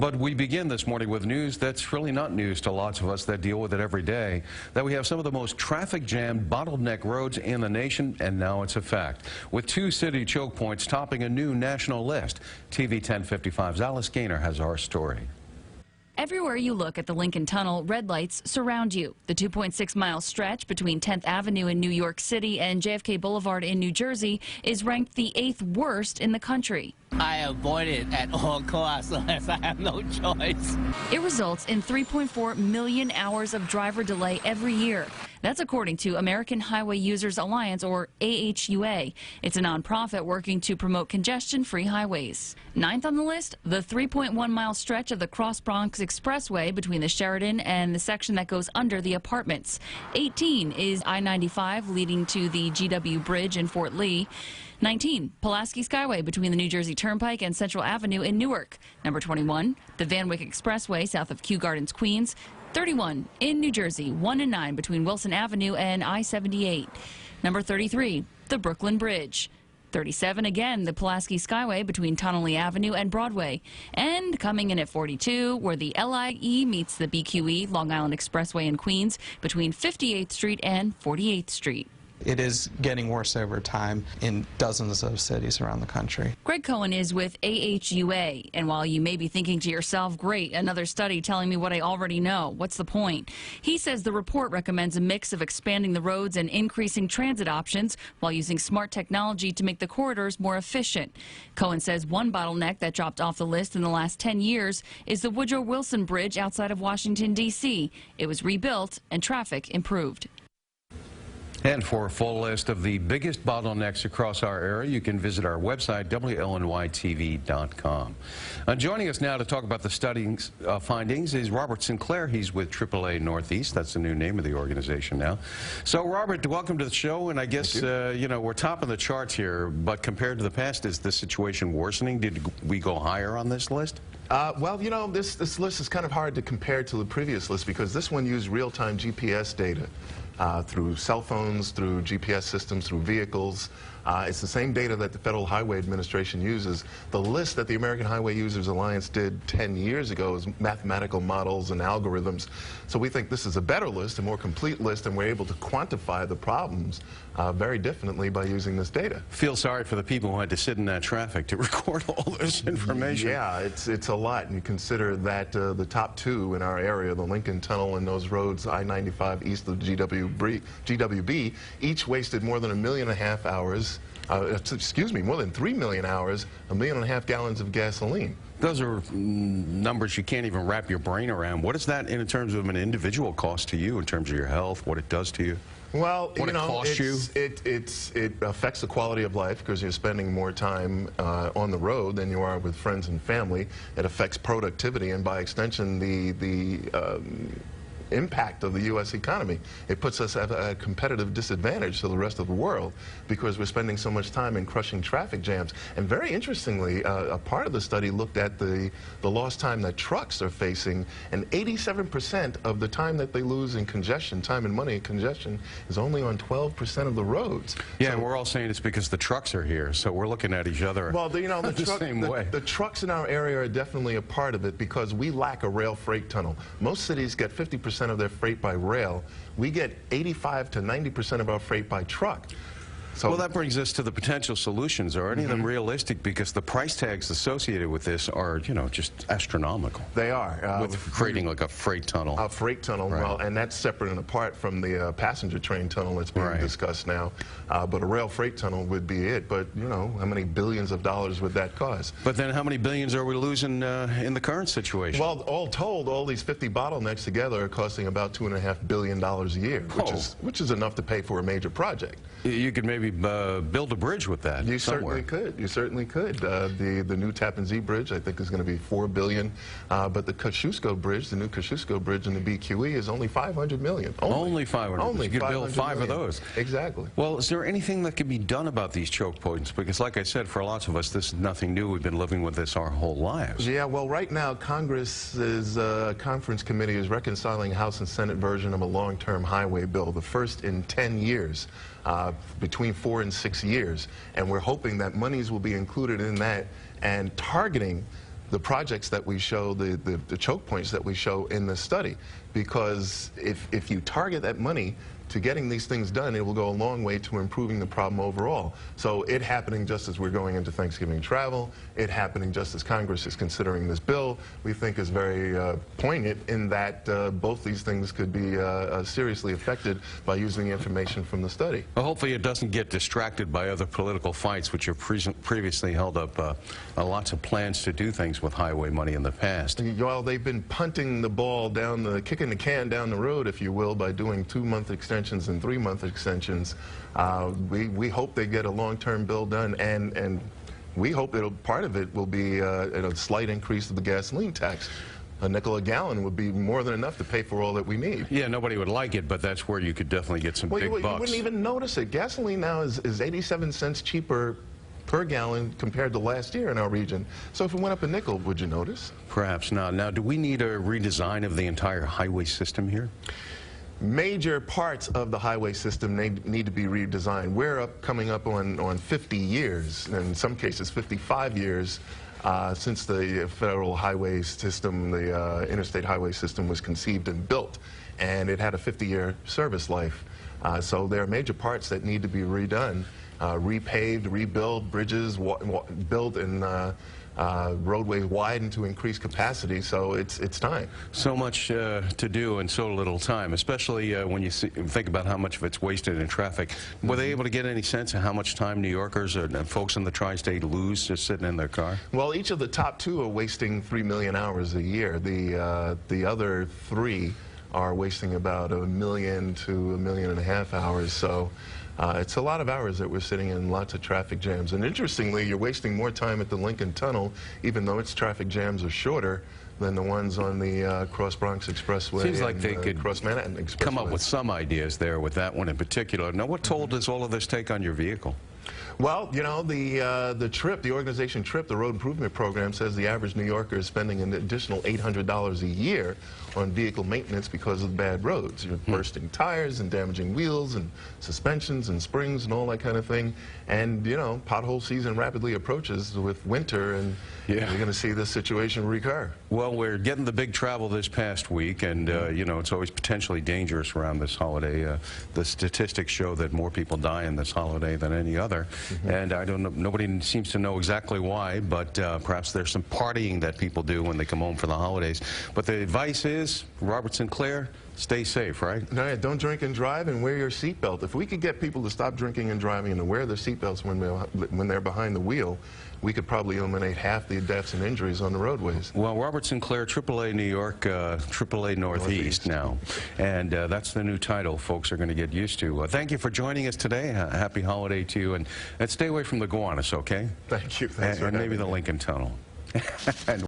But we begin this morning with news that's really not news to lots of us that deal with it every day, that we have some of the most traffic-jammed bottleneck roads in the nation, and now it's a fact, with 2 city choke points topping a new national list. TV 1055's Alice Gaynor has our story. Everywhere you look at the Lincoln Tunnel, red lights surround you. The 2.6-mile stretch between 10th Avenue in New York City and JFK Boulevard in New Jersey is ranked the 8th worst in the country. I avoid it at all costs unless I have no choice. It results in 3.4 million hours of driver delay every year. That's according to American Highway Users Alliance, or AHUA. It's a nonprofit working to promote congestion-free highways. 9th on the list, the 3.1-mile stretch of the Cross Bronx Expressway between the Sheridan and the section that goes under the apartments. 18 is I-95 leading to the GW Bridge in Fort Lee. 19, Pulaski Skyway between the New Jersey Turnpike and Central Avenue in Newark. Number 21, the Van Wyck Expressway south of Kew Gardens, Queens. 31, in New Jersey, 1 and 9 between Wilson Avenue and I-78. Number 33, the Brooklyn Bridge. 37, again, the Pulaski Skyway between Tonnelle Avenue and Broadway. And coming in at 42, where the LIE meets the BQE, Long Island Expressway in Queens, between 58th Street and 48th Street. It is getting worse over time in dozens of cities around the country. Greg Cohen is with AHUA, and while you may be thinking to yourself, great, another study telling me what I already know, what's the point? He says the report recommends a mix of expanding the roads and increasing transit options while using smart technology to make the corridors more efficient. Cohen says one bottleneck that dropped off the list in the last 10 years is the Woodrow Wilson Bridge outside of Washington, D.C. It was rebuilt and traffic improved. And for a full list of the biggest bottlenecks across our area, you can visit our website, WLNYTV.com. Joining us now to talk about the study's findings is Robert Sinclair. He's with AAA Northeast. That's the new name of the organization now. So, Robert, welcome to the show. And I guess, you know, we're topping the charts here, but compared to the past, is the situation worsening? Did we go higher on this list? Well, you know, this list is kind of hard to compare to the previous list because this one used real-time GPS data through cell phones, through GPS systems, through vehicles. It's the same data that the Federal Highway Administration uses. The list that the American Highway Users Alliance did 10 years ago is mathematical models and algorithms. So we think this is a better list, a more complete list, and we're able to quantify the problems very differently by using this data. Feel sorry for the people who had to sit in that traffic to record all this information. Yeah, it's a lot, and you consider that the top 2 in our area, the Lincoln Tunnel and those roads, I-95 east of GWB, each wasted more than 1.5 million hours. Excuse me, more than 3 million hours, 1.5 million gallons of gasoline. Those are numbers you can't even wrap your brain around. What is that in terms of an individual cost to you, in terms of your health, what it does to you? Well, what you know, it affects the quality of life because you're spending more time on the road than you are with friends and family. It affects productivity and, by extension, the impact of the U.S. economy. It puts us at a competitive disadvantage to the rest of the world because we're spending so much time in crushing traffic jams. And very interestingly, a part of the study looked at the lost time that trucks are facing, and 87% of the time that they lose in congestion, time and money in congestion, is only on 12% of the roads. Yeah, so, and we're all saying it's because the trucks are here, so we're looking at each other you know, the same way. The trucks in our area are definitely a part of it because we lack a rail freight tunnel. Most cities get 50% of their freight by rail. We get 85 to 90% of our freight by truck. So, well, that brings us to the potential solutions. Are any of them realistic? Because the price tags associated with this are, you know, just astronomical. They are. With creating like a freight tunnel. A freight tunnel, right. Well, and that's separate and apart from the passenger train tunnel that's being discussed now. But a rail freight tunnel would be it. But, you know, how many billions of dollars would that cost? But then how many billions are we losing in the current situation? Well, all told, all these 50 bottlenecks together are costing about $2.5 billion a year, which is enough to pay for a major project. You could maybe build a bridge with that. You certainly could. You certainly could. The new Tappan Zee Bridge, I think, is going to be $4 billion. But the Kosciuszko Bridge, the new Kosciuszko Bridge in the BQE, is only $500 million. Only 500. Only you could build 5 of those. Exactly. Well, is there anything that can be done about these choke points? Because, like I said, for lots of us, this is nothing new. We've been living with this our whole lives. Yeah. Well, right now, Congress's conference committee is reconciling House and Senate version of a long-term highway bill, the first in 10 years. Between 4 and 6 years, and we're hoping that monies will be included in that and targeting the projects that we show, the choke points that we show in the study. Because if you target that money to getting these things done, it will go a long way to improving the problem overall. So it happening just as we're going into Thanksgiving travel, it happening just as Congress is considering this bill, we think is very poignant in that both these things could be seriously affected by using the information from the study. Well, hopefully it doesn't get distracted by other political fights, which have previously held up lots of plans to do things with highway money in the past. Well, they've been punting the ball down kicking the can down the road, if you will, by doing 2-month extensions and 3-month extensions. We hope they get a long-term bill done, and we hope that part of it will be a slight increase of the gasoline tax. A nickel a gallon would be more than enough to pay for all that we need. Yeah, nobody would like it, but that's where you could definitely get some big bucks. You wouldn't even notice it. Gasoline now is 87 cents cheaper per gallon compared to last year in our region. So if it went up a nickel, would you notice? Perhaps not. Now, do we need a redesign of the entire highway system here? Major parts of the highway system need to be redesigned. We're coming up on 50 years, and in some cases 55 years, since the federal highway system, the interstate highway system, was conceived and built, and it had a 50-year service life. So there are major parts that need to be redone, repaved, rebuilt, bridges built, and roadways widened to increase capacity. So it's time. So much to do and so little time, especially when you think about how much of it's wasted in traffic. Were they able to get any sense of how much time New Yorkers and folks in the tri-state lose just sitting in their car? Well, each of the top two are wasting 3 million hours a year. The other three are wasting about 1 million to 1.5 million hours. So it's a lot of hours that we're sitting in lots of traffic jams. And interestingly, you're wasting more time at the Lincoln Tunnel, even though its traffic jams are shorter than the ones on the Cross Bronx Expressway. Seems like they could Cross Manhattan Expressway. Come up with some ideas there with that one in particular. Now, what toll does all of this take on your vehicle? Well, you know, the organization TRIP, the Road Improvement Program, says the average New Yorker is spending an additional $800 a year on vehicle maintenance because of bad roads. You're bursting tires and damaging wheels and suspensions and springs and all that kind of thing. And, you know, pothole season rapidly approaches with winter, and you're going to see this situation recur. Well, we're getting the big travel this past week, and, you know, it's always potentially dangerous around this holiday. The statistics show that more people die in this holiday than any other. And I don't know, nobody seems to know exactly why, but perhaps there's some partying that people do when they come home for the holidays. But the advice is, Robert Sinclair, stay safe, right? No, don't drink and drive, and wear your seatbelt. If we could get people to stop drinking and driving and to wear their seatbelts when they're behind the wheel, we could probably eliminate half the deaths and injuries on the roadways. Well, Robert Sinclair, AAA New York, AAA Northeast now. And that's the new title folks are going to get used to. Thank you for joining us today. Happy holiday to you. And stay away from the Gowanus, okay? Thank you. Thanks for having me. And maybe the Lincoln Tunnel.